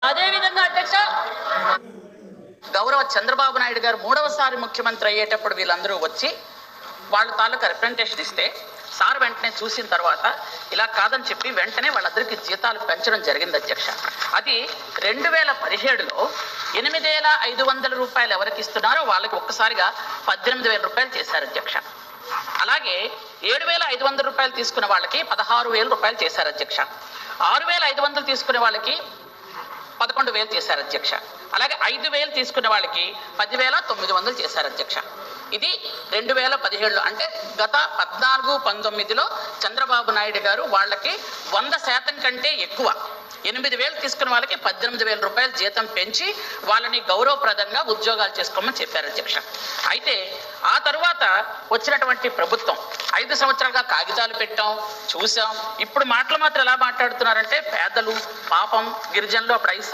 అదేవిధంగా అధ్యక్ష గౌరవ చంద్రబాబు నాయుడు గారు మూడవసారి ముఖ్యమంత్రి అయ్యేటప్పుడు వీళ్ళందరూ వచ్చి వాళ్ళ తాలూకా రిప్రజెంటేషన్ ఇస్తే సార్ వెంటనే చూసిన తర్వాత ఇలా కాదని చెప్పి వెంటనే వాళ్ళందరికీ జీతాలు పెంచడం జరిగింది అధ్యక్ష. అది 2017లో 8,500 రూపాయలు ఎవరికి ఇస్తున్నారో వాళ్ళకి ఒక్కసారిగా 18,000 రూపాయలు చేశారు అధ్యక్ష. అలాగే 7,500 రూపాయలు తీసుకున్న వాళ్ళకి 16,000 రూపాయలు చేశారు అధ్యక్ష. 6,500 తీసుకునే వాళ్ళకి 11,000 చేశారు అధ్యక్ష. అలాగే 5,000 తీసుకున్న వాళ్ళకి 10,900 చేశారు అధ్యక్ష. ఇది 2017లో, అంటే గత 14-19లో చంద్రబాబు నాయుడు గారు వాళ్ళకి 100% కంటే ఎక్కువ 8,000 తీసుకున్న వాళ్ళకి 18,000 రూపాయలు జీతం పెంచి వాళ్ళని గౌరవప్రదంగా ఉద్యోగాలు చేసుకోమని చెప్పారు అధ్యక్ష. అయితే ఆ తరువాత వచ్చినటువంటి ప్రభుత్వం 5 సంవత్సరాలుగా కాగితాలు పెట్టాం, చూసాం. ఇప్పుడు మాటలు మాత్రం ఎలా మాట్లాడుతున్నారంటే పేదలు, పాపం, గిరిజనులు అప్పుడు 5